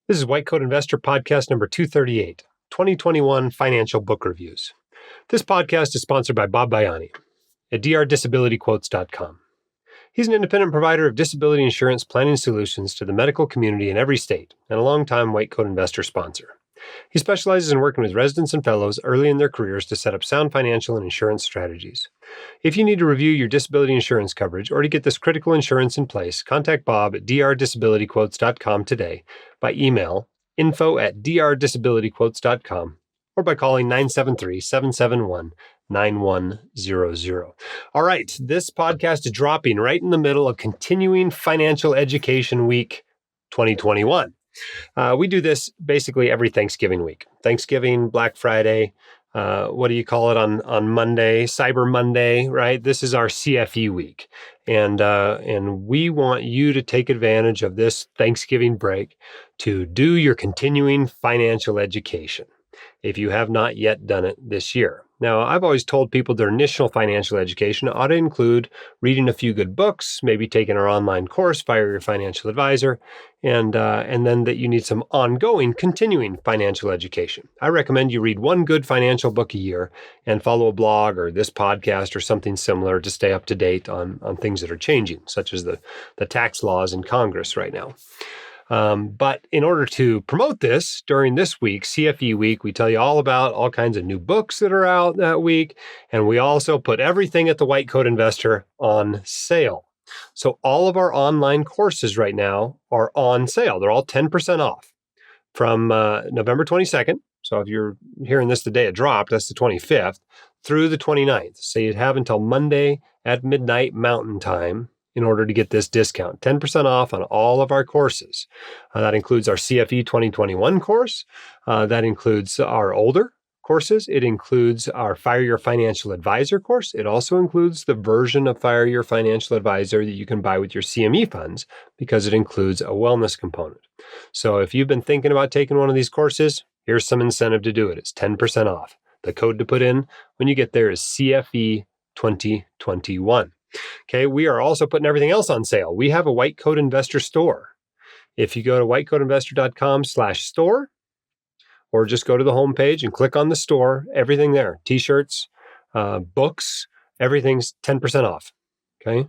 This is White Coat Investor Podcast number 238, 2021 Financial Book Reviews. This podcast is sponsored by Bob Baiani at drdisabilityquotes.com. He's an independent provider of disability insurance planning solutions to the medical community in every state and a longtime White Coat Investor sponsor. He specializes in working with residents and fellows early in their careers to set up sound financial and insurance strategies. If you need to review your disability insurance coverage or to get this critical insurance in place, contact Bob at drdisabilityquotes.com today by email info@drdisabilityquotes.com or by calling 973-771-9100. All right, this podcast is dropping right in the middle of Continuing Financial Education Week 2021. We do this basically every Thanksgiving week. Thanksgiving, Black Friday, what do you call it on Monday? Cyber Monday, right? This is our CFE week. And we want you to take advantage of this Thanksgiving break to do your continuing financial education if you have not yet done it this year. Now, I've always told people their initial financial education ought to include reading a few good books, maybe taking our online course, Fire Your Financial Advisor, and then that you need some ongoing, continuing financial education. I recommend you read one good financial book a year and follow a blog or this podcast or something similar to stay up to date on things that are changing, such as the tax laws in Congress right now. But in order to promote this during this week, CFE week, we tell you all about all kinds of new books that are out that week. And we also put everything at the White Coat Investor on sale. So all of our online courses right now are on sale. They're all 10% off from November 22nd. So if you're hearing this the day it dropped, that's the 25th, through the 29th. So you'd have until Monday at midnight Mountain Time in order to get this discount, 10% off on all of our courses. That includes our CFE 2021 course. That includes our older courses. It includes our Fire Your Financial Advisor course. It also includes the version of Fire Your Financial Advisor that you can buy with your CME funds because it includes a wellness component. So if you've been thinking about taking one of these courses, here's some incentive to do it. It's 10% off. The code to put in when you get there is CFE 2021. Okay, we are also putting everything else on sale. We have a White Coat Investor store. If you go to whitecoatinvestor.com/store, or just go to the homepage and click on the store, everything there, t-shirts, books, everything's 10% off. Okay.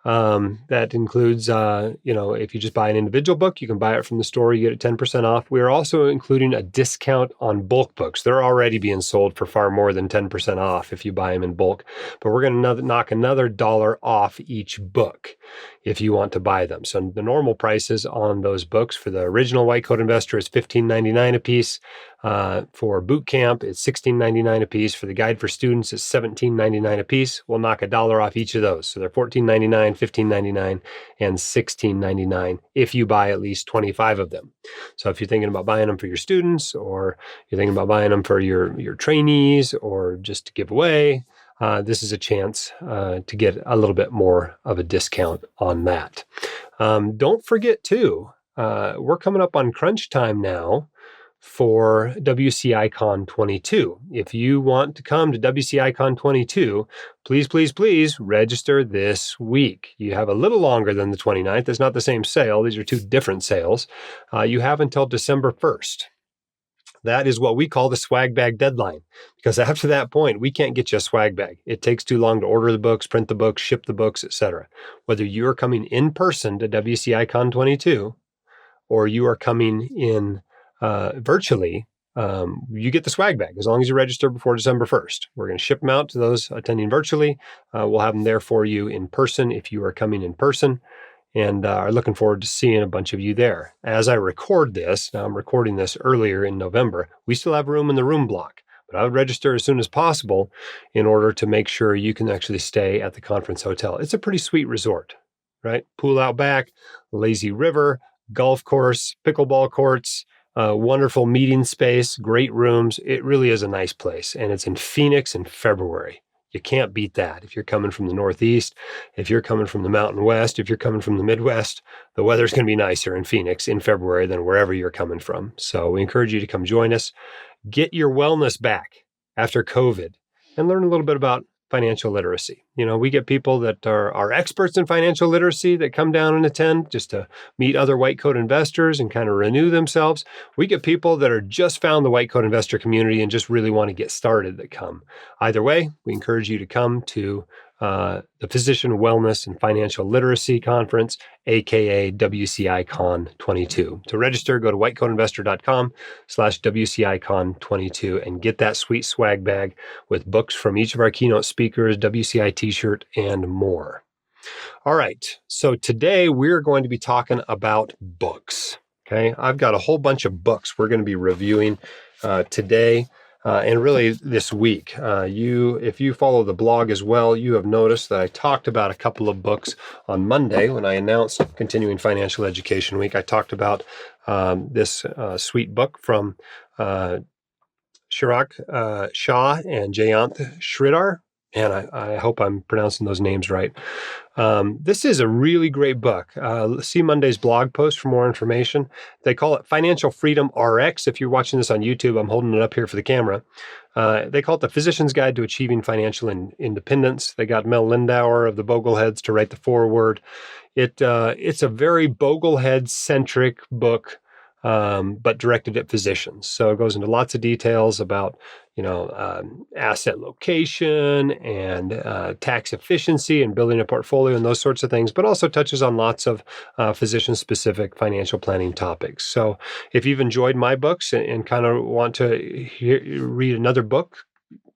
That includes, if you just buy an individual book, you can buy it from the store, you get it 10% off. We are also including a discount on bulk books. They're already being sold for far more than 10% off if you buy them in bulk, but we're going to knock another $1 off each book if you want to buy them. So the normal prices on those books for the original White Coat Investor is $15.99 a piece. For boot camp, it's $16.99 a piece. For the guide for students, it's $17.99 a piece. We'll knock $1 off each of those. So they're $14.99, $15.99, and $16.99 if you buy at least 25 of them. So if you're thinking about buying them for your students, or you're thinking about buying them for your trainees, or just to give away, this is a chance to get a little bit more of a discount on that. Don't forget too, we're coming up on crunch time now for WCI Con 22. If you want to come to WCI Con 22, please register this week. You have a little longer than the 29th. It's not the same sale. These are two different sales. You have until December 1st. That is what we call the swag bag deadline, because after that point, we can't get you a swag bag. It takes too long to order the books, print the books, ship the books, etc. Whether you are coming in person to WCI Con 22 or you are coming in virtually, you get the swag bag as long as you register before December 1st. We're going to ship them out to those attending virtually. We'll have them there for you in person if you are coming in person, and are looking forward to seeing a bunch of you there. As I record this, now I'm recording this earlier in November, we still have room in the room block, but I would register as soon as possible in order to make sure you can actually stay at the conference hotel. It's a pretty sweet resort, right? Pool out back, lazy river, golf course, pickleball courts, wonderful meeting space, great rooms. It really is a nice place, and it's in Phoenix in February. You can't beat that. If you're coming from the Northeast, if you're coming from the Mountain West, if you're coming from the Midwest, the weather's going to be nicer in Phoenix in February than wherever you're coming from. So we encourage you to come join us. Get your wellness back after COVID and learn a little bit about financial literacy. We get people that are experts in financial literacy that come down and attend just to meet other white coat investors and kind of renew themselves. We get people that are just found the white coat investor community and just really want to get started that come. Either way, we encourage you to come to the Physician Wellness and Financial Literacy Conference, aka WCI Con 22. To register, go to whitecoatinvestor.com/WCI Con 22 and get that sweet swag bag with books from each of our keynote speakers, WCI t-shirt, and more. All right, so today we're going to be talking about books. Okay, I've got a whole bunch of books we're going to be reviewing today. And really this week. If you follow the blog as well, you have noticed that I talked about a couple of books on Monday when I announced Continuing Financial Education Week. I talked about this sweet book from Chirag Shah and Jayanth Sridhar. And I hope I'm pronouncing those names right. This is a really great book. See Monday's blog post for more information. They call it Financial Freedom RX. If you're watching this on YouTube, I'm holding it up here for the camera. They call it The Physician's Guide to Achieving Financial Independence. They got Mel Lindauer of the Bogleheads to write the foreword. It's a very Boglehead-centric book, but directed at physicians. So it goes into lots of details about asset location and tax efficiency and building a portfolio and those sorts of things, but also touches on lots of physician-specific financial planning topics. So if you've enjoyed my books and kind of want to read another book,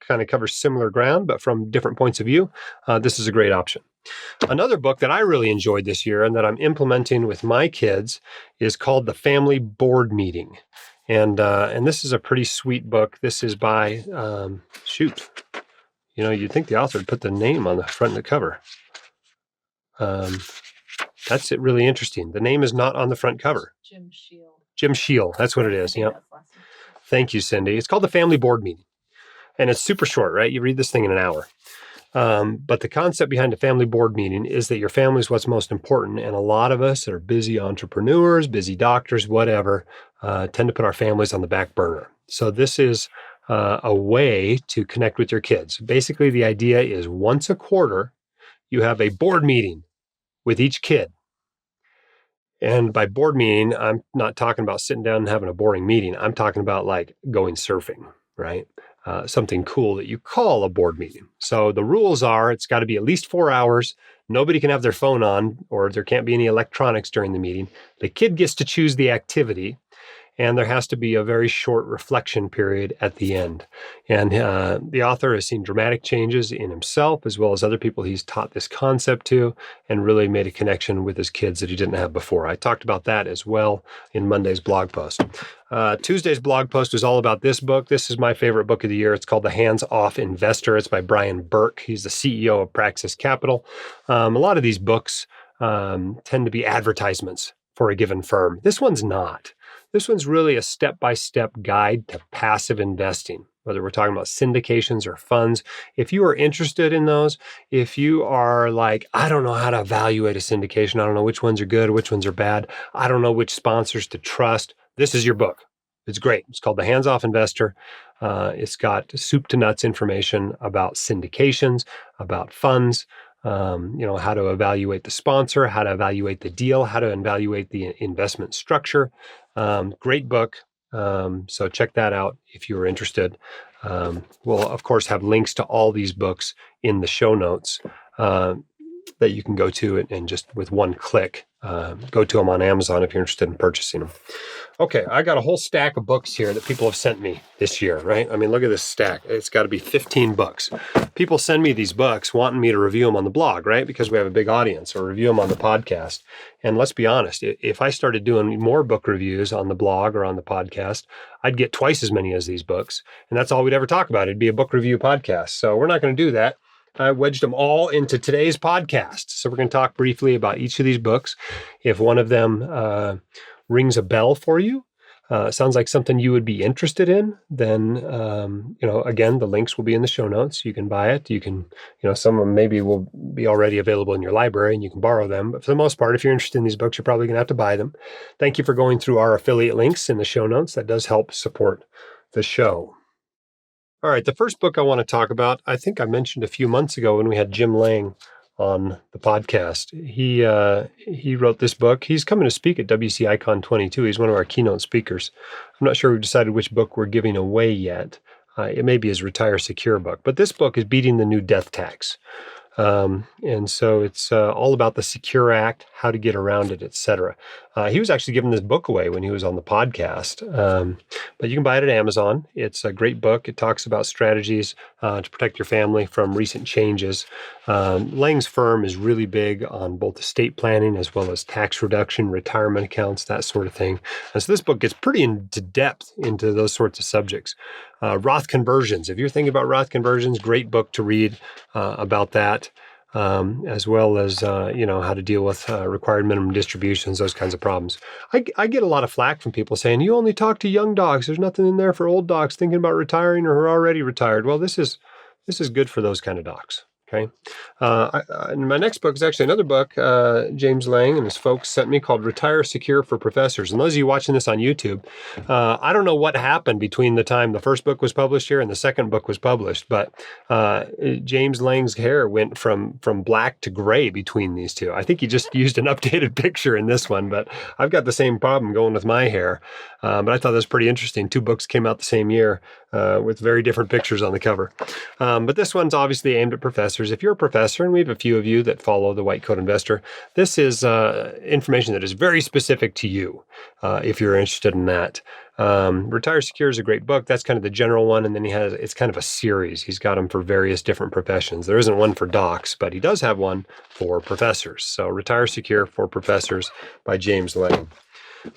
kind of covers similar ground, but from different points of view, this is a great option. Another book that I really enjoyed this year and that I'm implementing with my kids is called The Family Board Meeting. And this is a pretty sweet book. This is by, you'd think the author would put the name on the front of the cover. That's really interesting. The name is not on the front cover. Jim Shield. Jim Shield, that's what it is. Yeah. Thank you, Cindy. It's called The Family Board Meeting. And it's super short, right? You read this thing in an hour. But the concept behind a family board meeting is that your family is what's most important. And a lot of us that are busy entrepreneurs, busy doctors, whatever, tend to put our families on the back burner. So this is a way to connect with your kids. Basically, the idea is once a quarter, you have a board meeting with each kid. And by board meeting, I'm not talking about sitting down and having a boring meeting. I'm talking about like going surfing, right? Something cool that you call a board meeting. So the rules are it's got to be at least 4 hours. Nobody can have their phone on, or there can't be any electronics during the meeting. The kid gets to choose the activity, and there has to be a very short reflection period at the end. And the author has seen dramatic changes in himself as well as other people he's taught this concept to, and really made a connection with his kids that he didn't have before. I talked about that as well in Monday's blog post. Tuesday's blog post was all about this book. This is my favorite book of the year. It's called The Hands-Off Investor. It's by Brian Burke. He's the CEO of Praxis Capital. A lot of these books tend to be advertisements for a given firm. This one's not. This one's really a step-by-step guide to passive investing, whether we're talking about syndications or funds. If you are interested in those, if you are like, I don't know how to evaluate a syndication, I don't know which ones are good, which ones are bad, I don't know which sponsors to trust, this is your book. It's great. It's called The Hands-Off Investor. It's got soup to nuts information about syndications, about funds, how to evaluate the sponsor, how to evaluate the deal, how to evaluate the investment structure. Great book. So check that out if you're interested. We'll, of course, have links to all these books in the show notes that you can go to and just with one click, go to them on Amazon if you're interested in purchasing them. Okay, I got a whole stack of books here that people have sent me this year, right? I mean, look at this stack. It's got to be 15 books. People send me these books wanting me to review them on the blog, right? Because we have a big audience, or review them on the podcast. And let's be honest, if I started doing more book reviews on the blog or on the podcast, I'd get twice as many as these books. And that's all we'd ever talk about. It'd be a book review podcast. So we're not going to do that. I wedged them all into today's podcast. So we're going to talk briefly about each of these books. If one of them rings a bell for you, sounds like something you would be interested in, then, again, the links will be in the show notes. You can buy it. You can, some of them maybe will be already available in your library and you can borrow them. But for the most part, if you're interested in these books, you're probably going to have to buy them. Thank you for going through our affiliate links in the show notes. That does help support the show. All right, the first book I want to talk about, I think I mentioned a few months ago when we had Jim Lang on the podcast. He wrote this book. He's coming to speak at WCI Con 22. He's one of our keynote speakers. I'm not sure we've decided which book we're giving away yet. It may be his Retire Secure book, but this book is Beating the New Death Tax. And so it's all about the Secure Act, how to get around it, etc. He was actually giving this book away when he was on the podcast, but you can buy it at Amazon. It's a great book. It talks about strategies to protect your family from recent changes. Lang's firm is really big on both estate planning as well as tax reduction, retirement accounts, that sort of thing. And so this book gets pretty into depth into those sorts of subjects. Roth conversions. If you're thinking about Roth conversions, great book to read about that, as well as how to deal with required minimum distributions, those kinds of problems. I get a lot of flack from people saying, you only talk to young docs. There's nothing in there for old docs thinking about retiring or who are already retired. Well, this is good for those kind of docs. Okay. My next book is actually another book James Lang and his folks sent me called Retire Secure for Professors. And those of you watching this on YouTube, I don't know what happened between the time the first book was published here and the second book was published, but James Lang's hair went from black to gray between these two. I think he just used an updated picture in this one, but I've got the same problem going with my hair. But I thought that was pretty interesting. Two books came out the same year with very different pictures on the cover. But this one's obviously aimed at professors. If you're a professor, and we have a few of you that follow the White Coat Investor, this is information that is very specific to you if you're interested in that. Retire Secure is a great book. That's kind of the general one. And then it's kind of a series. He's got them for various different professions. There isn't one for docs, but he does have one for professors. So Retire Secure for Professors by James Lang.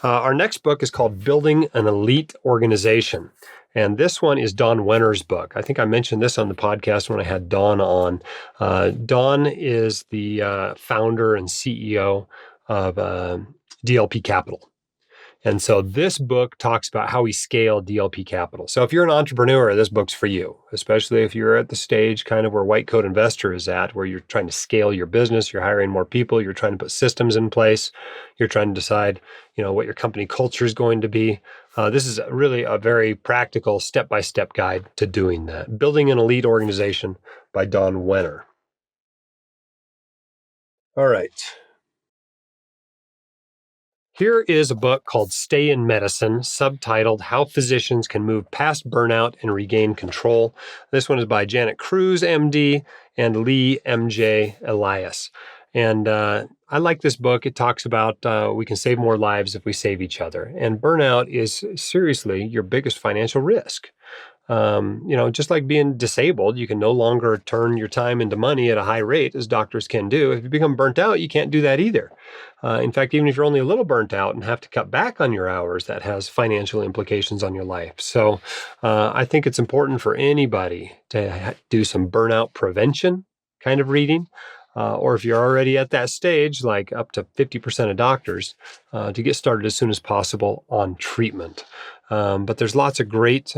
Our next book is called Building an Elite Organization. And this one is Don Wenner's book. I think I mentioned this on the podcast when I had Don on. Don is the founder and CEO of DLP Capital. And so this book talks about how we scale DLP Capital. So if you're an entrepreneur, this book's for you, especially if you're at the stage kind of where White Coat Investor is at, where you're trying to scale your business, you're hiring more people, you're trying to put systems in place, you're trying to decide, what your company culture is going to be. This is really a very practical step-by-step guide to doing that. Building an Elite Organization by Don Wenner. All right. Here is a book called Stay in Medicine, subtitled How Physicians Can Move Past Burnout and Regain Control. This one is by Janet Cruz, MD, and Lee M.J. Elias. And I like this book. It talks about we can save more lives if we save each other. And burnout is seriously your biggest financial risk. Just like being disabled, you can no longer turn your time into money at a high rate as doctors can do. If you become burnt out, you can't do that either. In fact, even if you're only a little burnt out and have to cut back on your hours, that has financial implications on your life. So I think it's important for anybody to do some burnout prevention kind of reading. Or if you're already at that stage, like up to 50% of doctors, to get started as soon as possible on treatment. But there's lots of great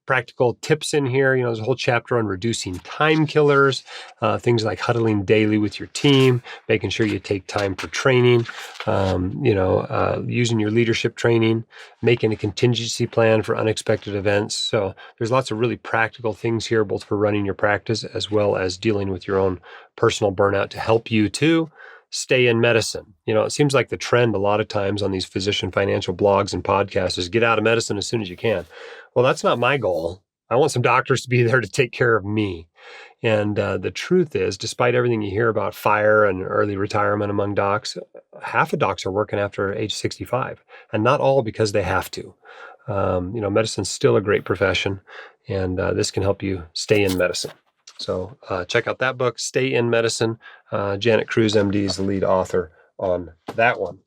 practical tips in here. There's a whole chapter on reducing time killers, things like huddling daily with your team, making sure you take time for training, using your leadership training, making a contingency plan for unexpected events. So there's lots of really practical things here, both for running your practice as well as dealing with your own personal burnout to help you to stay in medicine. It seems like the trend a lot of times on these physician financial blogs and podcasts is get out of medicine as soon as you can. Well, that's not my goal. I want some doctors to be there to take care of me. And the truth is, despite everything you hear about fire and early retirement among docs, half of docs are working after age 65, and not all because they have to. Medicine's still a great profession, and this can help you stay in medicine. So check out that book, Stay in Medicine. Janet Cruz, MD, is the lead author on that one.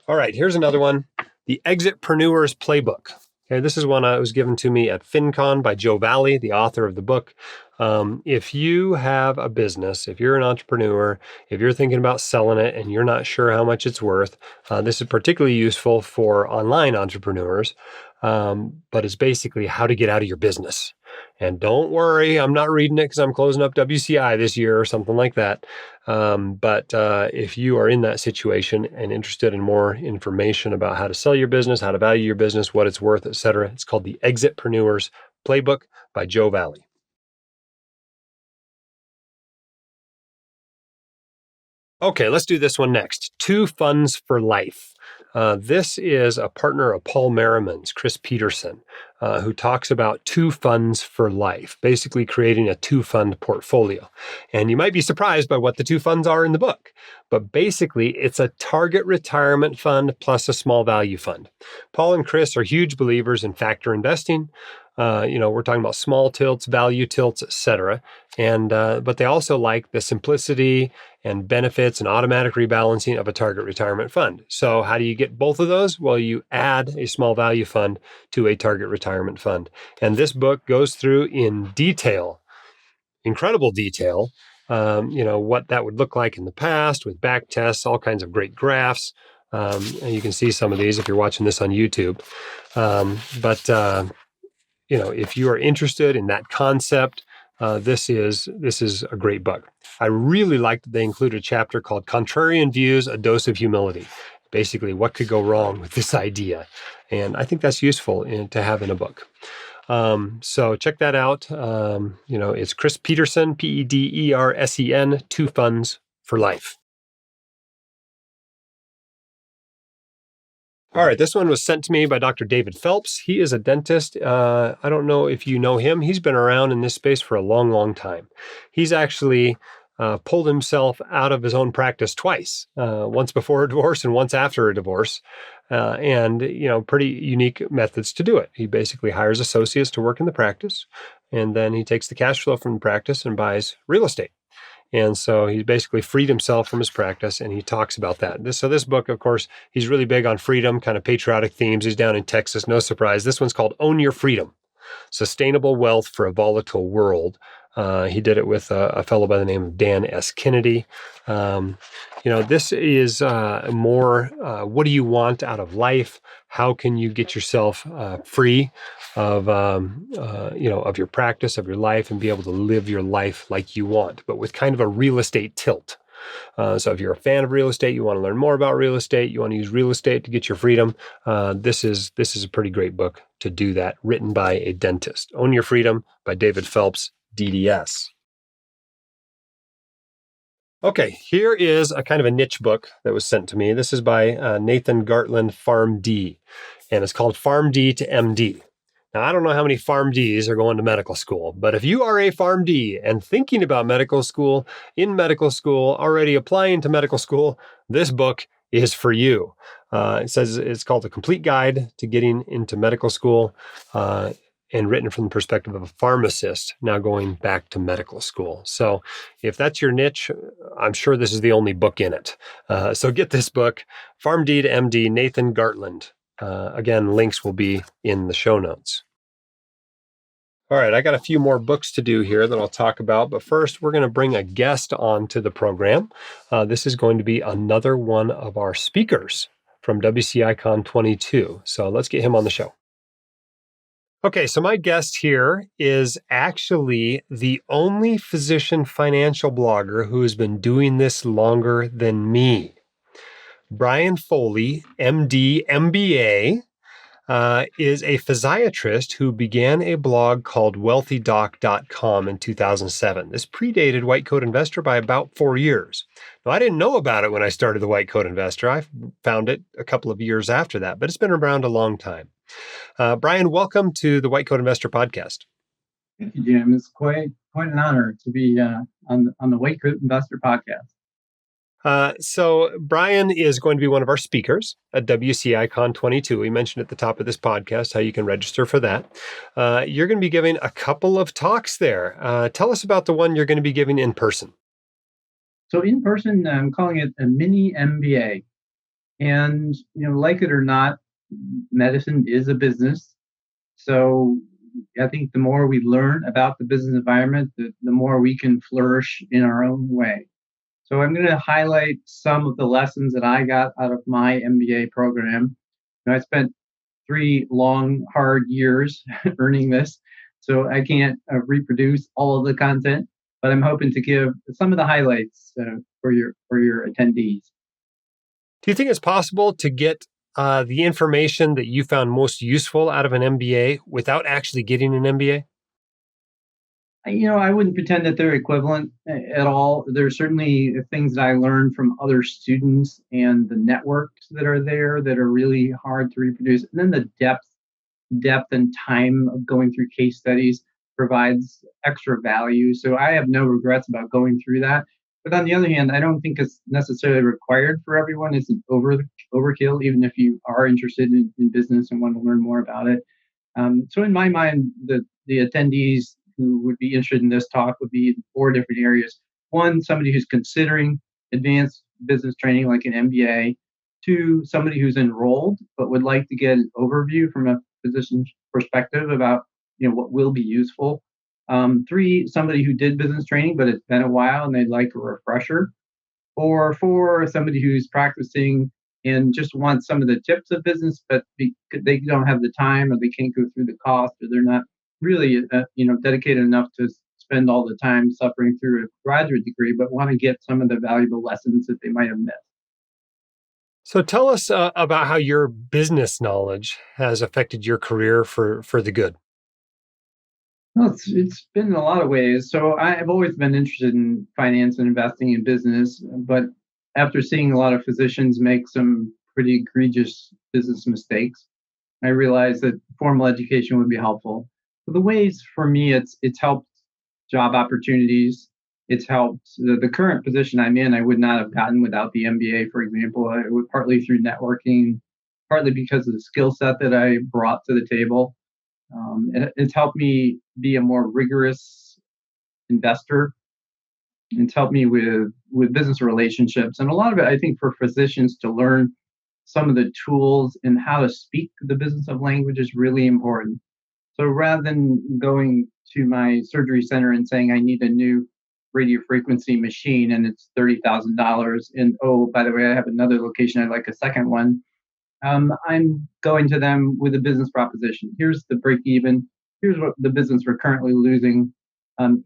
All right, here's another one, The EXITpreneur's Playbook. Okay, this is one that was given to me at FinCon by Joe Valley, the author of the book. If you have a business, if you're an entrepreneur, if you're thinking about selling it and you're not sure how much it's worth, this is particularly useful for online entrepreneurs, but it's basically how to get out of your business. And don't worry, I'm not reading it because I'm closing up WCI this year or something like that. But if you are in that situation and interested in more information about how to sell your business, how to value your business, what it's worth, etc., it's called the EXITpreneur's Playbook by Joe Valley. Okay, let's do this one next. Two Funds for Life. This is a partner of Paul Merriman's, Chris Peterson, who talks about two funds for life, basically creating a two-fund portfolio. And you might be surprised by what the two funds are in the book, but basically it's a target retirement fund plus a small value fund. Paul and Chris are huge believers in factor investing. We're talking about small tilts, value tilts, etc. And but they also like the simplicity and benefits and automatic rebalancing of a target retirement fund. So how do you get both of those? Well, you add a small value fund to a target retirement fund. And this book goes through in detail, incredible detail, what that would look like in the past with back tests, all kinds of great graphs. And you can see some of these if you're watching this on YouTube. If you are interested in that concept, this is a great book. I really liked that they included a chapter called Contrarian Views, A Dose of Humility. Basically, what could go wrong with this idea? And I think that's useful to have in a book. So check that out. It's Chris Peterson, Pedersen, Two Funds for Life. All right, this one was sent to me by Dr. David Phelps. He is a dentist. I don't know if you know him. He's been around in this space for a long, long time. He's actually pulled himself out of his own practice twice, once before a divorce and once after a divorce, and pretty unique methods to do it. He basically hires associates to work in the practice, and then he takes the cash flow from the practice and buys real estate. And so he basically freed himself from his practice, and he talks about that. This book, of course, he's really big on freedom, kind of patriotic themes. He's down in Texas, no surprise. This one's called Own Your Freedom, Sustainable Wealth for a Volatile World. He did it with a fellow by the name of Dan S. Kennedy. This is more, what do you want out of life? How can you get yourself free of your practice, of your life, and be able to live your life like you want, but with kind of a real estate tilt. So if you're a fan of real estate, you want to learn more about real estate, you want to use real estate to get your freedom, this is a pretty great book to do that, written by a dentist. Own Your Freedom by David Phelps, DDS. Okay, here is a kind of a niche book that was sent to me. This is by Nathan Gartland, PharmD, and it's called PharmD to MD. Now, I don't know how many PharmDs are going to medical school, but if you are a PharmD and thinking about medical school, in medical school, already applying to medical school, this book is for you. It says it's called A Complete Guide to Getting into Medical School, and written from the perspective of a pharmacist now going back to medical school. So if that's your niche, I'm sure this is the only book in it. So get this book, PharmD to MD, Nathan Gartland. Again, links will be in the show notes. All right, I got a few more books to do here that I'll talk about, but first we're going to bring a guest onto the program. This is going to be another one of our speakers from WCI Con 22. So let's get him on the show. Okay, so my guest here is actually the only physician financial blogger who has been doing this longer than me. Brian Foley, MD, MBA, is a physiatrist who began a blog called wealthydoc.com in 2007. This predated White Coat Investor by about 4 years. Now, I didn't know about it when I started the White Coat Investor. I found it a couple of years after that, but it's been around a long time. Brian, welcome to the White Coat Investor podcast. Thank you, Jim. It's quite an honor to be on the White Coat Investor podcast. So Brian is going to be one of our speakers at WCI Con 22. We mentioned at the top of this podcast how you can register for that. You're going to be giving a couple of talks there. Tell us about the one you're going to be giving in person. So in person, I'm calling it a mini MBA. And, like it or not, medicine is a business. So I think the more we learn about the business environment, the more we can flourish in our own way. So I'm going to highlight some of the lessons that I got out of my MBA program. I spent 3 long, hard years earning this, so I can't reproduce all of the content, but I'm hoping to give some of the highlights for your attendees. Do you think it's possible to get the information that you found most useful out of an MBA without actually getting an MBA? I wouldn't pretend that they're equivalent at all. There's certainly things that I learned from other students and the networks that are there that are really hard to reproduce. And then the depth and time of going through case studies provides extra value. So I have no regrets about going through that. But on the other hand, I don't think it's necessarily required for everyone. It's an overkill, even if you are interested in business and want to learn more about it. So in my mind, the attendees who would be interested in this talk would be in four different areas. One, somebody who's considering advanced business training like an MBA. Two, somebody who's enrolled but would like to get an overview from a physician's perspective about what will be useful. Three, somebody who did business training but it's been a while and they'd like a refresher. Or four, somebody who's practicing and just wants some of the tips of business, but they don't have the time or they can't go through the cost or they're not really dedicated enough to spend all the time suffering through a graduate degree, but want to get some of the valuable lessons that they might have missed. So tell us about how your business knowledge has affected your career for the good. Well, it's been in a lot of ways. So I've always been interested in finance and investing in business, but after seeing a lot of physicians make some pretty egregious business mistakes, I realized that formal education would be helpful. So the ways for me, it's helped job opportunities. It's helped the current position I'm in. I would not have gotten without the MBA, for example. I would partly through networking, partly because of the skill set that I brought to the table. It's helped me be a more rigorous investor. It's helped me with business relationships, and a lot of it, I think, for physicians to learn some of the tools and how to speak the business of language is really important. So rather than going to my surgery center and saying I need a new radio frequency machine and it's $30,000, and oh, by the way, I have another location, I'd like a second one. I'm going to them with a business proposition. Here's the break even. Here's what the business we're currently losing.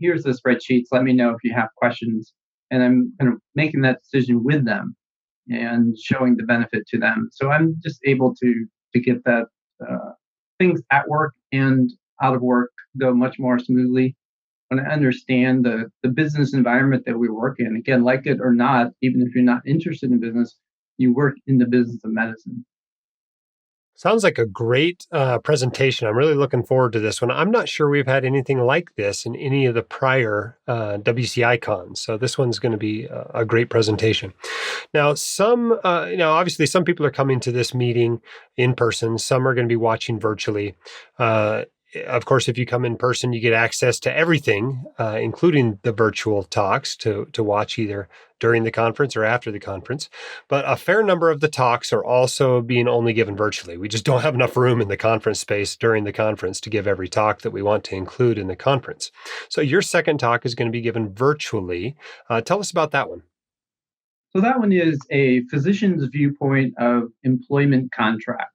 Here's the spreadsheets. Let me know if you have questions. And I'm kind of making that decision with them and showing the benefit to them. So I'm just able to get that things at work and out of work go much more smoothly when I understand the business environment that we work in. Again, like it or not, even if you're not interested in business, you work in the business of medicine. Sounds like a great presentation. I'm really looking forward to this one. I'm not sure we've had anything like this in any of the prior WCI Cons. So this one's going to be a great presentation. Now, obviously some people are coming to this meeting in person. Some are going to be watching virtually. Of course, if you come in person, you get access to everything, including the virtual talks to watch either during the conference or after the conference. But a fair number of the talks are also being only given virtually. We just don't have enough room in the conference space during the conference to give every talk that we want to include in the conference. So your second talk is going to be given virtually. Tell us about that one. So that one is a physician's viewpoint of employment contracts.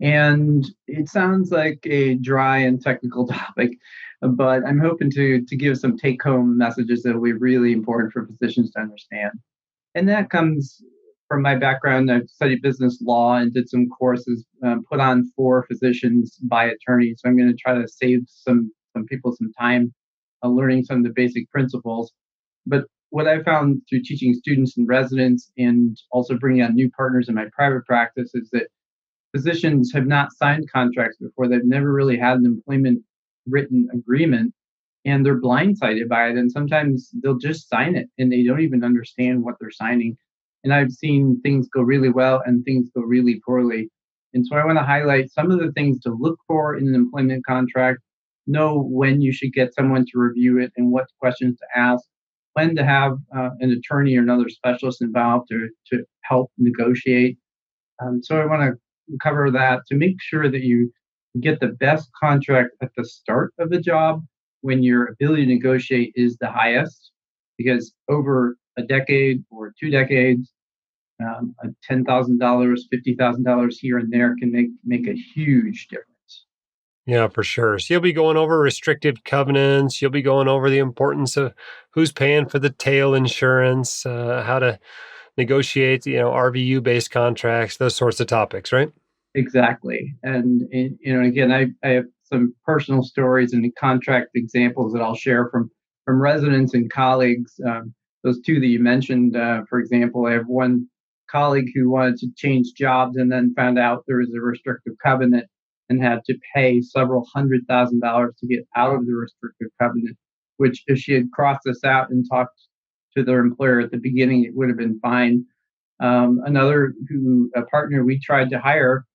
And it sounds like a dry and technical topic, but I'm hoping to give some take home messages that will be really important for physicians to understand. And that comes from my background. I've studied business law and did some courses put on for physicians by attorneys. So I'm going to try to save some people some time learning some of the basic principles. But what I found through teaching students and residents and also bringing on new partners in my private practice is that physicians have not signed contracts before. They've never really had an employment written agreement and they're blindsided by it. And sometimes they'll just sign it and they don't even understand what they're signing. And I've seen things go really well and things go really poorly. And so I want to highlight some of the things to look for in an employment contract, know when you should get someone to review it and what questions to ask, when to have an attorney or another specialist involved to help negotiate. So I want to cover that to make sure that you get the best contract at the start of the job when your ability to negotiate is the highest, because over a decade or 2 decades, a $10,000, $50,000 here and there can make a huge difference. Yeah, for sure. So you'll be going over restrictive covenants. You'll be going over the importance of who's paying for the tail insurance, how to negotiate, RVU-based contracts, those sorts of topics, right? Exactly. And, again, I have some personal stories and contract examples that I'll share from residents and colleagues. Those two that you mentioned, for example, I have one colleague who wanted to change jobs and then found out there was a restrictive covenant and had to pay several $100,000 to get out of the restrictive covenant, which if she had crossed this out and talked to their employer at the beginning, it would have been fine. A partner we tried to hire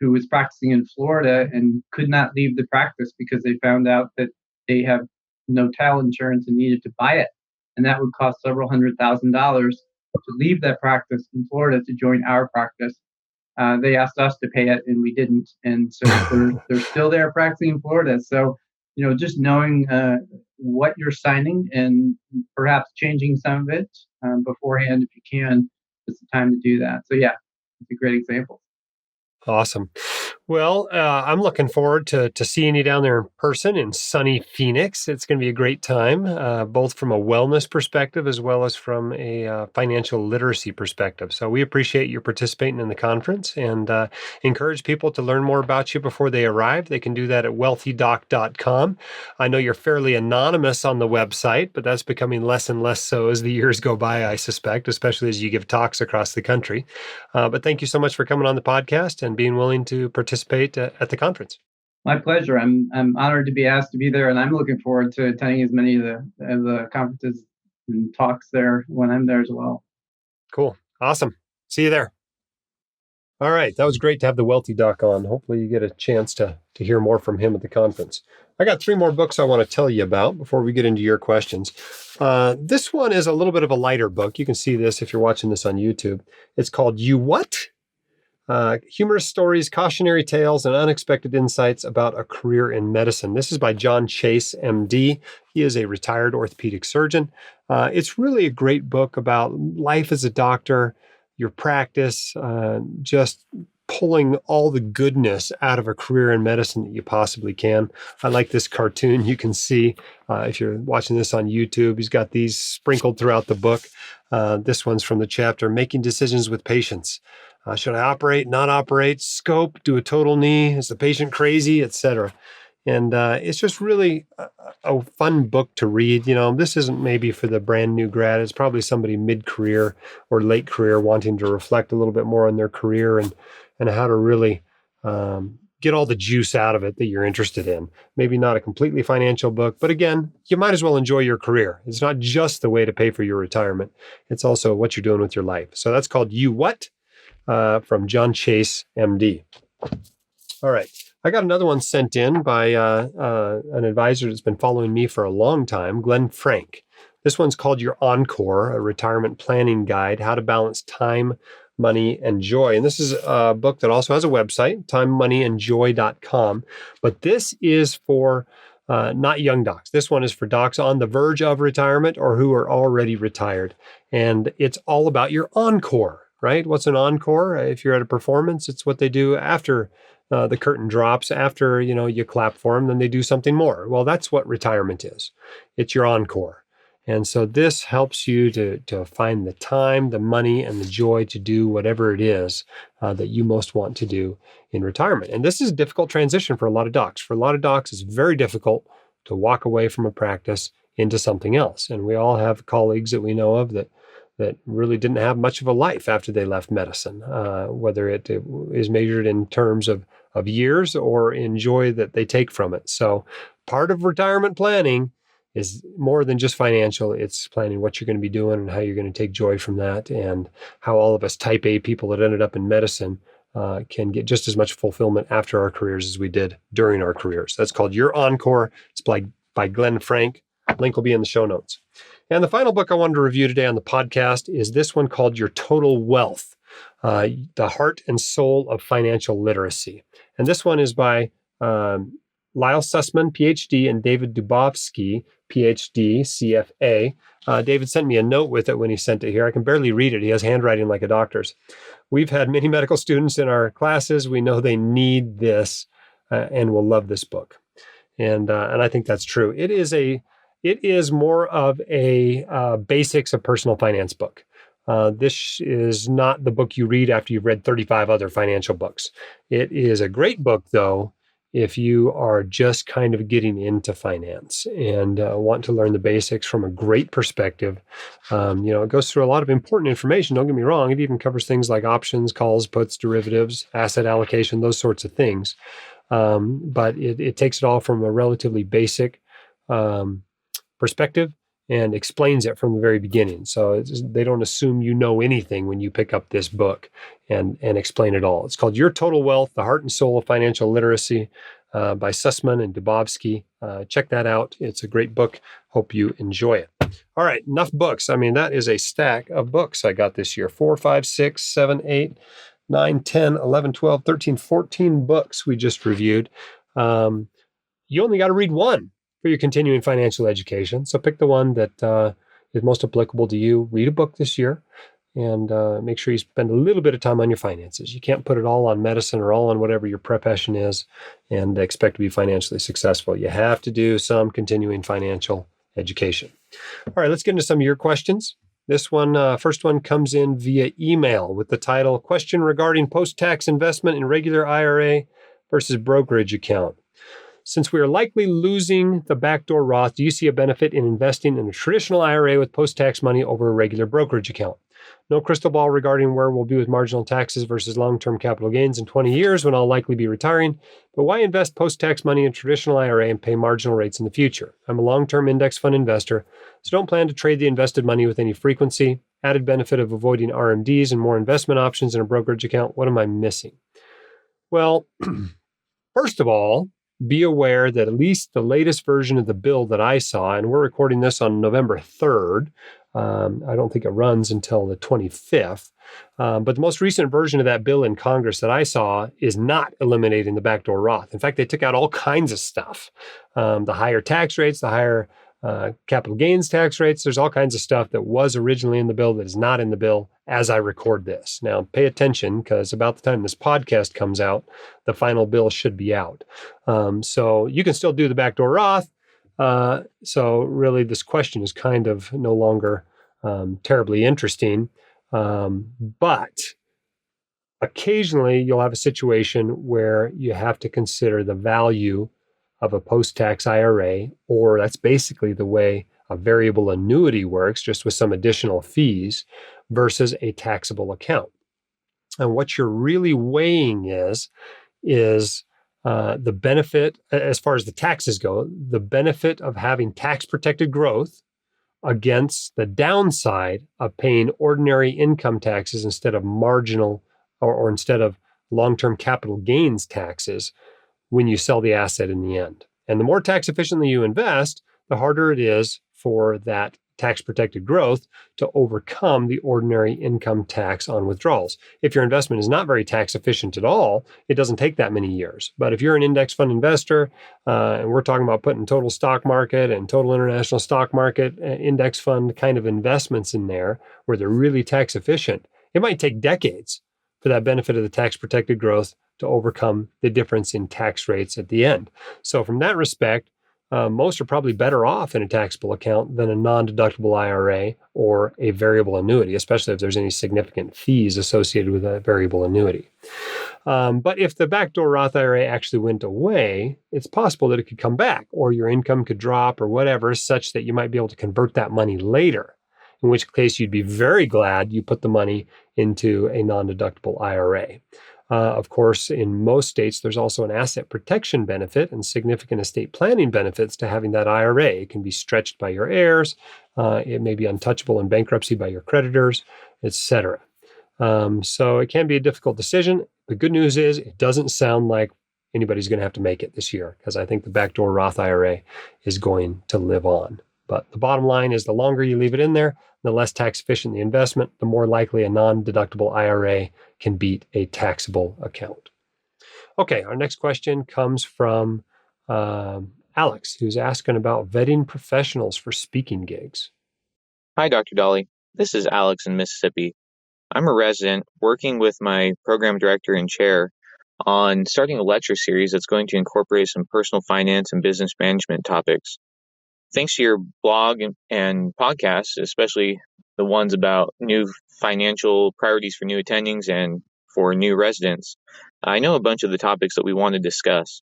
who was practicing in Florida and could not leave the practice because they found out that they have no title insurance and needed to buy it. And that would cost several $100,000 to leave that practice in Florida to join our practice. They asked us to pay it and we didn't. And so they're still there practicing in Florida. So, just knowing what you're signing and perhaps changing some of it beforehand, if you can, it's the time to do that. So yeah, it's a great example. Awesome. Well, I'm looking forward to seeing you down there in person in sunny Phoenix. It's going to be a great time, both from a wellness perspective as well as from a financial literacy perspective. So we appreciate you participating in the conference and encourage people to learn more about you before they arrive. They can do that at wealthydoc.com. I know you're fairly anonymous on the website, but that's becoming less and less so as the years go by, I suspect, especially as you give talks across the country. But thank you so much for coming on the podcast and being willing to participate at the conference. My pleasure. I'm honored to be asked to be there, and I'm looking forward to attending as many of the conferences and talks there when I'm there as well. Cool. Awesome. See you there. All right. That was great to have the Wealthy Doc on. Hopefully you get a chance to hear more from him at the conference. I got 3 more books I want to tell you about before we get into your questions. This one is a little bit of a lighter book. You can see this if you're watching this on YouTube. It's called You What? Humorous stories, cautionary tales, and unexpected insights about a career in medicine. This is by John Chase, MD. He is a retired orthopedic surgeon. It's really a great book about life as a doctor, your practice, just pulling all the goodness out of a career in medicine that you possibly can. I like this cartoon you can see if you're watching this on YouTube. He's got these sprinkled throughout the book. This one's from the chapter, Making Decisions with Patients. Should I operate, not operate, scope, do a total knee? Is the patient crazy, etc.? And it's just really a fun book to read. This isn't maybe for the brand new grad. It's probably somebody mid-career or late career wanting to reflect a little bit more on their career and how to really get all the juice out of it that you're interested in. Maybe not a completely financial book, but again, you might as well enjoy your career. It's not just the way to pay for your retirement. It's also what you're doing with your life. So that's called You What? From John Chase, MD. All right. I got another one sent in by an advisor that's been following me for a long time, Glenn Frank. This one's called Your Encore, a retirement planning guide, how to balance time, money, and joy. And this is a book that also has a website, timemoneyandjoy.com. But this is for not young docs. This one is for docs on the verge of retirement or who are already retired. And it's all about your encore. Right? What's an encore? If you're at a performance, it's what they do after the curtain drops, after, you clap for them, then they do something more. Well, that's what retirement is. It's your encore. And so this helps you to find the time, the money, and the joy to do whatever it is that you most want to do in retirement. And this is a difficult transition for a lot of docs. For a lot of docs, it's very difficult to walk away from a practice into something else. And we all have colleagues that we know of that really didn't have much of a life after they left medicine, whether it is measured in terms of years or in joy that they take from it. So part of retirement planning is more than just financial. It's planning what you're going to be doing and how you're going to take joy from that, and how all of us type A people that ended up in medicine can get just as much fulfillment after our careers as we did during our careers. That's called Your Encore. It's by Glenn Frank. Link will be in the show notes. And the final book I wanted to review today on the podcast is this one called Your Total Wealth, The Heart and Soul of Financial Literacy. And this one is by Lyle Sussman, PhD, and David Dubovsky, PhD, CFA. David sent me a note with it when he sent it here. I can barely read it. He has handwriting like a doctor's. We've had many medical students in our classes. We know they need this and will love this book. And I think that's true. It is more of a basics of personal finance book. This is not the book you read after you've read 35 other financial books. It is a great book, though, if you are just kind of getting into finance and want to learn the basics from a great perspective. It goes through a lot of important information. Don't get me wrong. It even covers things like options, calls, puts, derivatives, asset allocation, those sorts of things. But it takes it all from a relatively basic perspective and explains it from the very beginning. So they don't assume you know anything when you pick up this book and explain it all. It's called Your Total Wealth, The Heart and Soul of Financial Literacy by Sussman and Dubovsky. Check that out. It's a great book. Hope you enjoy it. All right, enough books. I mean, that is a stack of books I got this year. 4, 5, 6, 7, 8, 9, 10, 11, 12, 13, 14 books we just reviewed. You only got to read one for your continuing financial education. So pick the one that is most applicable to you. Read a book this year and make sure you spend a little bit of time on your finances. You can't put it all on medicine or all on whatever your profession is and expect to be financially successful. You have to do some continuing financial education. All right, let's get into some of your questions. This one, first one comes in via email with the title, Question Regarding Post-Tax Investment in Regular IRA versus Brokerage Account. Since we are likely losing the backdoor Roth, do you see a benefit in investing in a traditional IRA with post-tax money over a regular brokerage account? No crystal ball regarding where we'll be with marginal taxes versus long-term capital gains in 20 years when I'll likely be retiring, but why invest post-tax money in traditional IRA and pay marginal rates in the future? I'm a long-term index fund investor, so don't plan to trade the invested money with any frequency. Added benefit of avoiding RMDs and more investment options in a brokerage account. What am I missing? Well, first of all, be aware that at least the latest version of the bill that I saw, and we're recording this on November 3rd, I don't think it runs until the 25th, but the most recent version of that bill in Congress that I saw is not eliminating the backdoor Roth. In fact, they took out all kinds of stuff. The higher tax rates, the higher capital gains tax rates. There's all kinds of stuff that was originally in the bill that is not in the bill as I record this. Now, pay attention because about the time this podcast comes out, the final bill should be out. So you can still do the backdoor Roth. So really, this question is kind of no longer terribly interesting. But occasionally, you'll have a situation where you have to consider the value of a post-tax IRA, or that's basically the way a variable annuity works, just with some additional fees, versus a taxable account. And what you're really weighing is the benefit, as far as the taxes go, the benefit of having tax-protected growth against the downside of paying ordinary income taxes instead of marginal or instead of long-term capital gains taxes when you sell the asset in the end. And the more tax efficiently you invest, the harder it is for that tax-protected growth to overcome the ordinary income tax on withdrawals. If your investment is not very tax efficient at all, it doesn't take that many years. But if you're an index fund investor, and we're talking about putting total stock market and total international stock market index fund kind of investments in there where they're really tax efficient, it might take decades for that benefit of the tax-protected growth to overcome the difference in tax rates at the end. So from that respect, most are probably better off in a taxable account than a non-deductible IRA or a variable annuity, especially if there's any significant fees associated with a variable annuity. But if the backdoor Roth IRA actually went away, it's possible that it could come back, or your income could drop or whatever, such that you might be able to convert that money later, in which case you'd be very glad you put the money into a non-deductible IRA. Of course, in most states, there's also an asset protection benefit and significant estate planning benefits to having that IRA. It can be stretched by your heirs. It may be untouchable in bankruptcy by your creditors, etc. So it can be a difficult decision. The good news is it doesn't sound like anybody's going to have to make it this year, because I think the backdoor Roth IRA is going to live on. But the bottom line is the longer you leave it in there, the less tax efficient the investment, the more likely a non-deductible IRA can beat a taxable account. Okay, our next question comes from Alex, who's asking about vetting professionals for speaking gigs. Hi, Dr. Dolly. This is Alex in Mississippi. I'm a resident working with my program director and chair on starting a lecture series that's going to incorporate some personal finance and business management topics. Thanks to your blog and podcasts, especially the ones about new financial priorities for new attendings and for new residents, I know a bunch of the topics that we want to discuss.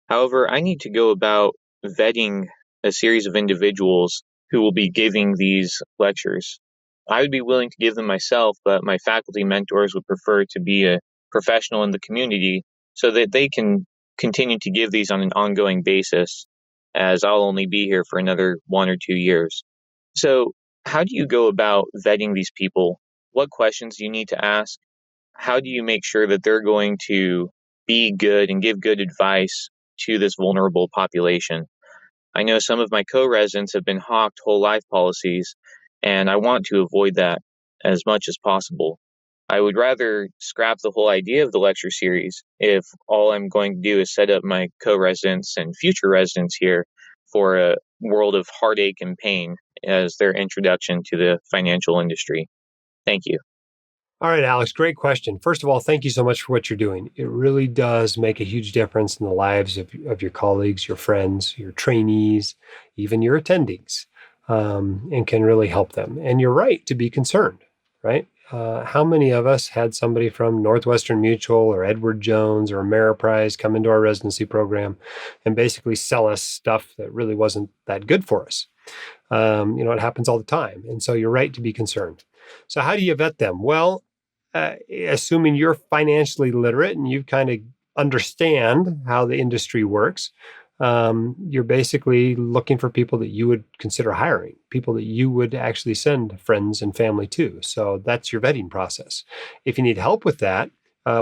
However, I need to go about vetting a series of individuals who will be giving these lectures. I would be willing to give them myself, but my faculty mentors would prefer to be a professional in the community so that they can continue to give these on an ongoing basis, as I'll only be here for another 1 or 2 years. So, how do you go about vetting these people? What questions do you need to ask? How do you make sure that they're going to be good and give good advice to this vulnerable population? I know some of my co-residents have been hawked whole life policies, and I want to avoid that as much as possible. I would rather scrap the whole idea of the lecture series if all I'm going to do is set up my co-residents and future residents here for a world of heartache and pain as their introduction to the financial industry. Thank you. All right, Alex, great question. First of all, thank you so much for what you're doing. It really does make a huge difference in the lives of your colleagues, your friends, your trainees, even your attendings, and can really help them. And you're right to be concerned, right? How many of us had somebody from Northwestern Mutual or Edward Jones or Ameriprise come into our residency program and basically sell us stuff that really wasn't that good for us? It happens all the time. And so you're right to be concerned. So how do you vet them? Well, assuming you're financially literate and you kind of understand how the industry works, you're basically looking for people that you would consider hiring, people that you would actually send friends and family to. So that's your vetting process. If you need help with that,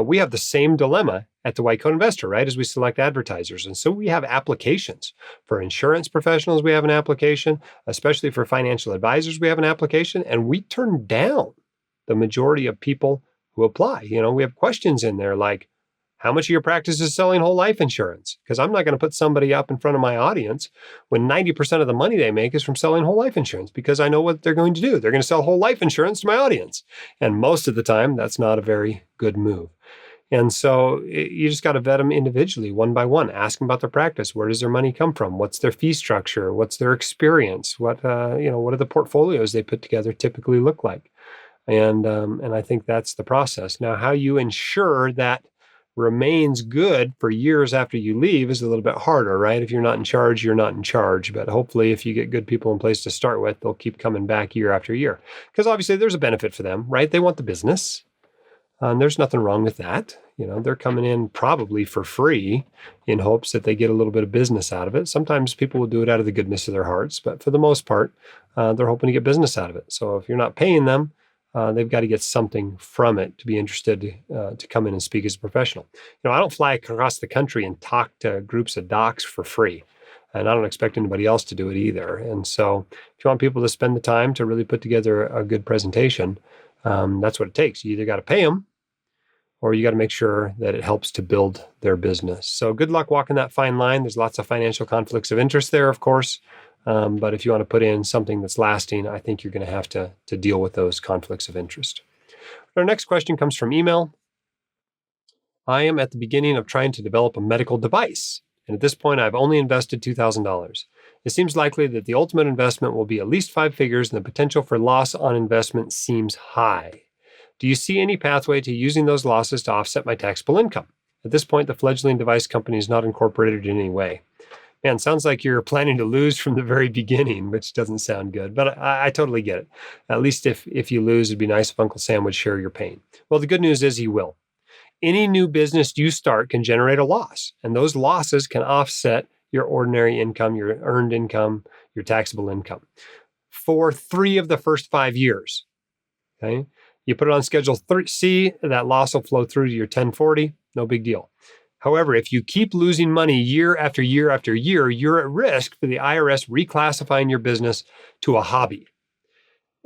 we have the same dilemma at the White Coat Investor, right? As we select advertisers. And so we have applications for insurance professionals. We have an application, especially for financial advisors. We have an application, and we turn down the majority of people who apply. We have questions in there like, how much of your practice is selling whole life insurance? Because I'm not going to put somebody up in front of my audience when 90% of the money they make is from selling whole life insurance, because I know what they're going to do. They're going to sell whole life insurance to my audience. And most of the time, that's not a very good move. And so you just got to vet them individually, one by one. Ask them about their practice. Where does their money come from? What's their fee structure? What's their experience? What are the portfolios they put together typically look like? And I think that's the process. Now, how you ensure that remains good for years after you leave is a little bit harder, right? If you're not in charge, you're not in charge. But hopefully, if you get good people in place to start with, they'll keep coming back year after year. Because obviously, there's a benefit for them, right? They want the business. And there's nothing wrong with that. They're coming in probably for free in hopes that they get a little bit of business out of it. Sometimes people will do it out of the goodness of their hearts, but for the most part, they're hoping to get business out of it. So if you're not paying them, they've got to get something from it to be interested to come in and speak as a professional. I don't fly across the country and talk to groups of docs for free, and I don't expect anybody else to do it either. And so if you want people to spend the time to really put together a good presentation, that's what it takes. You either got to pay them or you got to make sure that it helps to build their business. So good luck walking that fine line. There's lots of financial conflicts of interest there, of course. But if you want to put in something that's lasting, I think you're going to have to deal with those conflicts of interest. Our next question comes from email. I am at the beginning of trying to develop a medical device, and at this point, I've only invested $2,000. It seems likely that the ultimate investment will be at least 5 figures, and the potential for loss on investment seems high. Do you see any pathway to using those losses to offset my taxable income? At this point, the fledgling device company is not incorporated in any way. Man, sounds like you're planning to lose from the very beginning, which doesn't sound good, but I totally get it. At least if you lose, it'd be nice if Uncle Sam would share your pain. Well, the good news is he will. Any new business you start can generate a loss, and those losses can offset your ordinary income, your earned income, your taxable income for 3 of the first 5 years. Okay? You put it on Schedule C, that loss will flow through to your 1040, no big deal. However, if you keep losing money year after year after year, you're at risk for the IRS reclassifying your business to a hobby.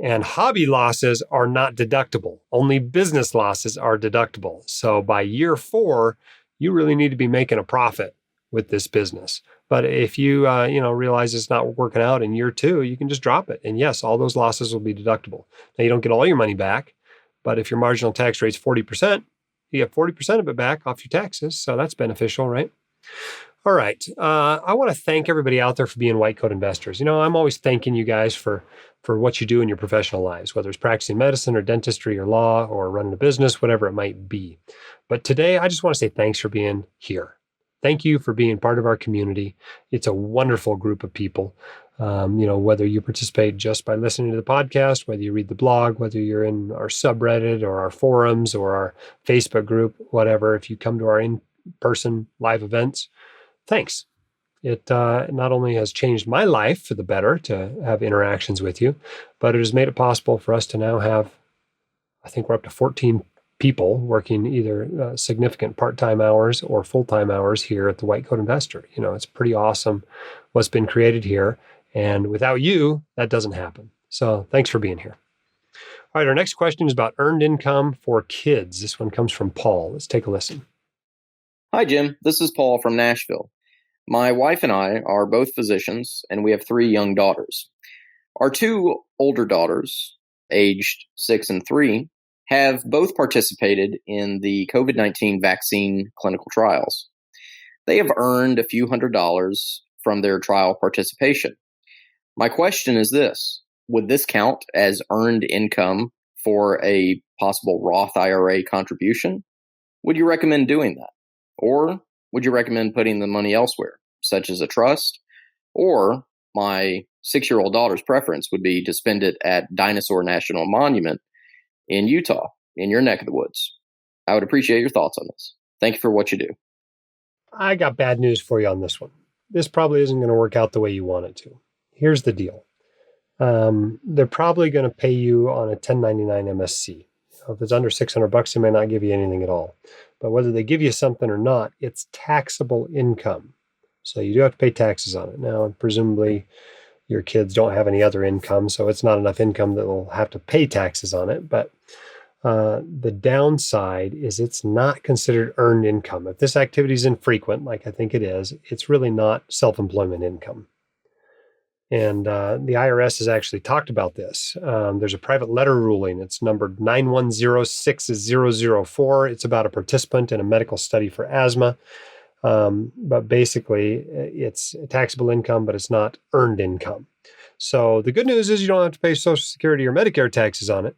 And hobby losses are not deductible. Only business losses are deductible. So by year 4, you really need to be making a profit with this business. But if you realize it's not working out in year 2, you can just drop it. And yes, all those losses will be deductible. Now, you don't get all your money back, but if your marginal tax rate's 40%, you get 40% of it back off your taxes. So that's beneficial, right? All right. I want to thank everybody out there for being white coat investors. I'm always thanking you guys for what you do in your professional lives, whether it's practicing medicine or dentistry or law or running a business, whatever it might be. But today, I just want to say thanks for being here. Thank you for being part of our community. It's a wonderful group of people. Whether you participate just by listening to the podcast, whether you read the blog, whether you're in our subreddit or our forums or our Facebook group, whatever, if you come to our in-person live events, thanks. It not only has changed my life for the better to have interactions with you, but it has made it possible for us to now have, I think we're up to 14 people working either significant part-time hours or full-time hours here at the White Coat Investor. It's pretty awesome what's been created here. And without you, that doesn't happen. So thanks for being here. All right, our next question is about earned income for kids. This one comes from Paul. Let's take a listen. Hi, Jim. This is Paul from Nashville. My wife and I are both physicians, and we have 3 young daughters. Our 2 older daughters, aged 6 and 3, have both participated in the COVID-19 vaccine clinical trials. They have earned a few $100s from their trial participation. My question is this: would this count as earned income for a possible Roth IRA contribution? Would you recommend doing that? Or would you recommend putting the money elsewhere, such as a trust? Or my 6-year-old daughter's preference would be to spend it at Dinosaur National Monument in Utah, in your neck of the woods. I would appreciate your thoughts on this. Thank you for what you do. I got bad news for you on this one. This probably isn't going to work out the way you want it to. Here's the deal. They're probably going to pay you on a 1099 MSC. If it's under $600, they may not give you anything at all. But whether they give you something or not, it's taxable income. So you do have to pay taxes on it. Now, presumably, your kids don't have any other income, so it's not enough income that they'll have to pay taxes on it. But the downside is it's not considered earned income. If this activity is infrequent, like I think it is, it's really not self-employment income. And the IRS has actually talked about this. There's a private letter ruling. It's numbered 9106004. It's about a participant in a medical study for asthma. But basically, it's taxable income, but it's not earned income. So the good news is you don't have to pay Social Security or Medicare taxes on it.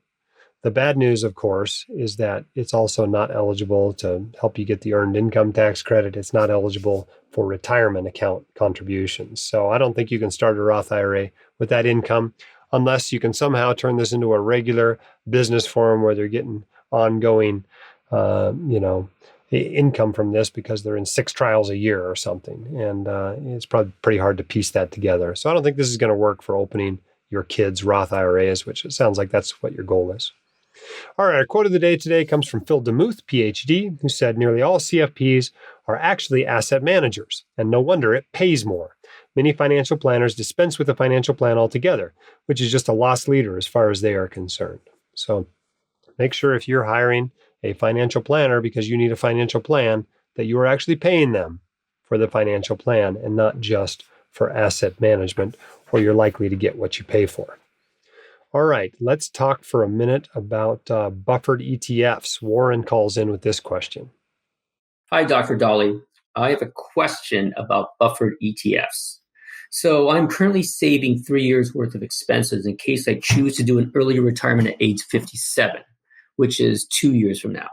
The bad news, of course, is that it's also not eligible to help you get the earned income tax credit. It's not eligible for retirement account contributions. So I don't think you can start a Roth IRA with that income unless you can somehow turn this into a regular business for them where they're getting ongoing, income from this because they're in 6 trials a year or something. And it's probably pretty hard to piece that together. So I don't think this is going to work for opening your kids' Roth IRAs, which it sounds like that's what your goal is. All right, our quote of the day today comes from Phil DeMuth, PhD, who said nearly all CFPs are actually asset managers, and no wonder it pays more. Many financial planners dispense with a financial plan altogether, which is just a lost leader as far as they are concerned. So make sure if you're hiring a financial planner because you need a financial plan, that you are actually paying them for the financial plan and not just for asset management, or you're likely to get what you pay for. All right, let's talk for a minute about buffered ETFs. Warren calls in with this question. Hi, Dr. Dolly. I have a question about buffered ETFs. So I'm currently saving 3 years worth of expenses in case I choose to do an early retirement at age 57, which is 2 years from now.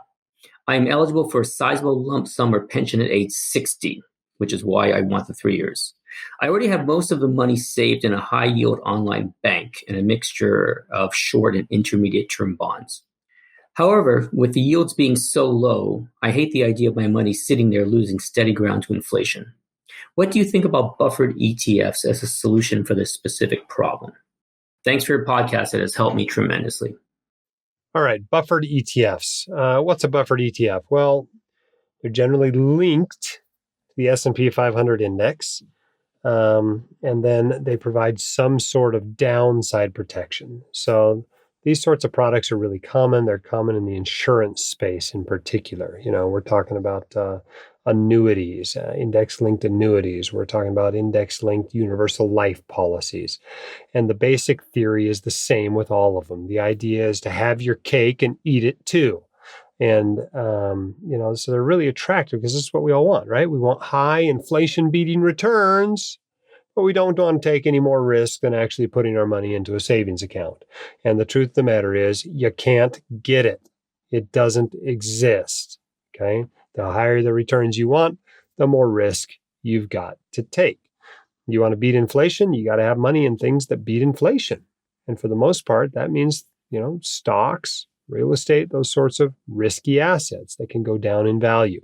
I am eligible for a sizable lump sum or pension at age 60, which is why I want the 3 years. I already have most of the money saved in a high-yield online bank and a mixture of short and intermediate-term bonds. However, with the yields being so low, I hate the idea of my money sitting there losing steady ground to inflation. What do you think about buffered ETFs as a solution for this specific problem? Thanks for your podcast. It has helped me tremendously. All right, buffered ETFs. What's a buffered ETF? Well, they're generally linked to the S&P 500 index. And then they provide some sort of downside protection. So these sorts of products are really common. They're common in the insurance space in particular. We're talking about annuities, index-linked annuities. We're talking about index-linked universal life policies. And the basic theory is the same with all of them. The idea is to have your cake and eat it too. And, so they're really attractive because this is what we all want, right? We want high inflation beating returns, but we don't want to take any more risk than actually putting our money into a savings account. And the truth of the matter is you can't get it. It doesn't exist. Okay. The higher the returns you want, the more risk you've got to take. You want to beat inflation, you got to have money in things that beat inflation. And for the most part, that means, stocks, real estate, those sorts of risky assets that can go down in value.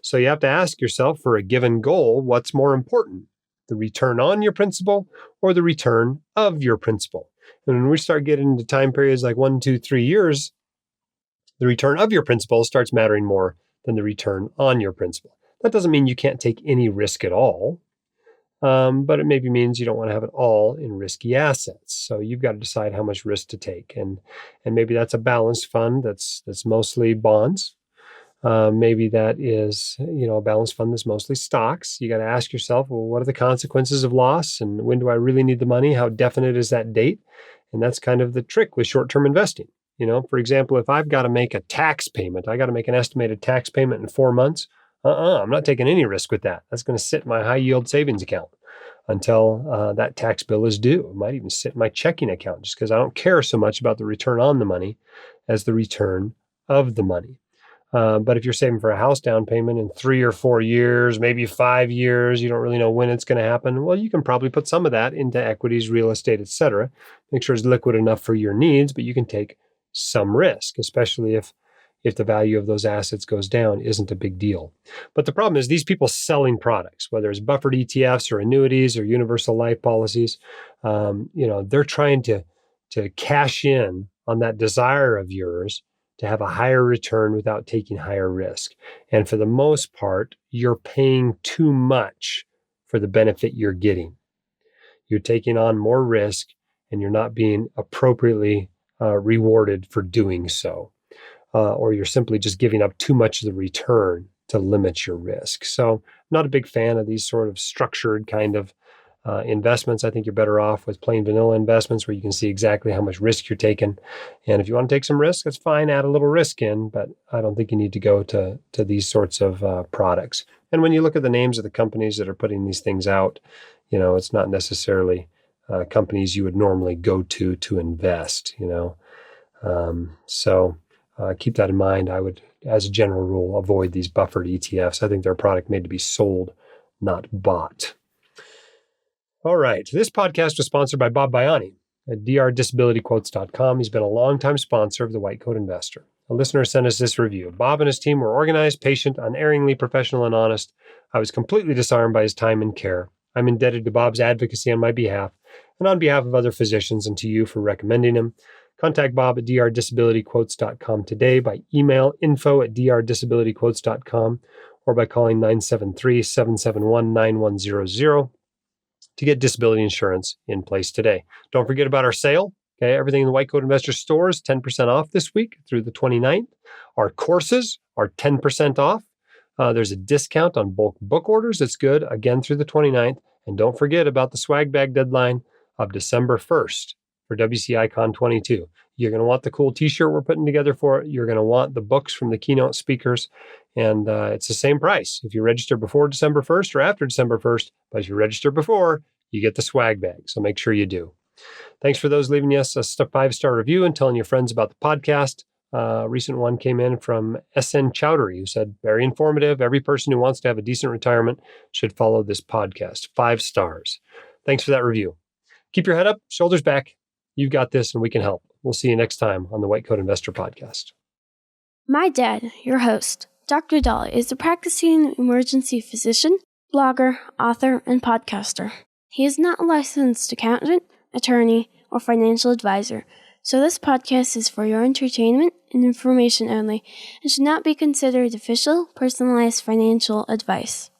So you have to ask yourself, for a given goal, what's more important? The return on your principal or the return of your principal? And when we start getting into time periods like 1, 2, 3 years, the return of your principal starts mattering more than the return on your principal. That doesn't mean you can't take any risk at all. But it maybe means you don't want to have it all in risky assets. So you've got to decide how much risk to take. And maybe that's a balanced fund that's mostly bonds. Maybe that is, a balanced fund that's mostly stocks. You got to ask yourself, well, what are the consequences of loss? And when do I really need the money? How definite is that date? And that's kind of the trick with short-term investing. For example, if I've got to make a tax payment, I got to make an estimated tax payment in 4 months. I'm not taking any risk with that. That's going to sit in my high yield savings account until that tax bill is due. It might even sit in my checking account just because I don't care so much about the return on the money as the return of the money. But if you're saving for a house down payment in 3 or 4 years, maybe 5 years, you don't really know when it's going to happen. Well, you can probably put some of that into equities, real estate, etc. Make sure it's liquid enough for your needs, but you can take some risk, especially if the value of those assets goes down isn't a big deal. But the problem is these people selling products, whether it's buffered ETFs or annuities or universal life policies, they're trying to cash in on that desire of yours to have a higher return without taking higher risk. And for the most part, you're paying too much for the benefit you're getting. You're taking on more risk and you're not being appropriately rewarded for doing so. Or you're simply just giving up too much of the return to limit your risk. So I'm not a big fan of these sort of structured kind of investments. I think you're better off with plain vanilla investments where you can see exactly how much risk you're taking. And if you want to take some risk, that's fine, add a little risk in, but I don't think you need to go to these sorts of products. And when you look at the names of the companies that are putting these things out, it's not necessarily companies you would normally go to invest, So keep that in mind. I would, as a general rule, avoid these buffered ETFs. I think they're a product made to be sold, not bought. All right. This podcast was sponsored by Bob Baiani at drdisabilityquotes.com. He's been a longtime sponsor of the White Coat Investor. A listener sent us this review. Bob and his team were organized, patient, unerringly professional, and honest. I was completely disarmed by his time and care. I'm indebted to Bob's advocacy on my behalf and on behalf of other physicians and to you for recommending him. Contact Bob at drdisabilityquotes.com today by email info@drdisabilityquotes.com or by calling 973-771-9100 to get disability insurance in place today. Don't forget about our sale. Okay, everything in the White Coat Investor store is 10% off this week through the 29th. Our courses are 10% off. There's a discount on bulk book orders. That's good, again, through the 29th. And don't forget about the swag bag deadline of December 1st. For WCI Con 22. You're going to want the cool t-shirt we're putting together for it. You're going to want the books from the keynote speakers. And it's the same price if you register before December 1st or after December 1st. But if you register before, you get the swag bag. So make sure you do. Thanks for those leaving us a 5-star review and telling your friends about the podcast. A recent one came in from SN Chowdhury, who said, very informative. Every person who wants to have a decent retirement should follow this podcast. 5 stars. Thanks for that review. Keep your head up, shoulders back. You've got this and we can help. We'll see you next time on the White Coat Investor Podcast. My dad, your host, Dr. Dolly, is a practicing emergency physician, blogger, author, and podcaster. He is not a licensed accountant, attorney, or financial advisor, so this podcast is for your entertainment and information only and should not be considered official, personalized financial advice.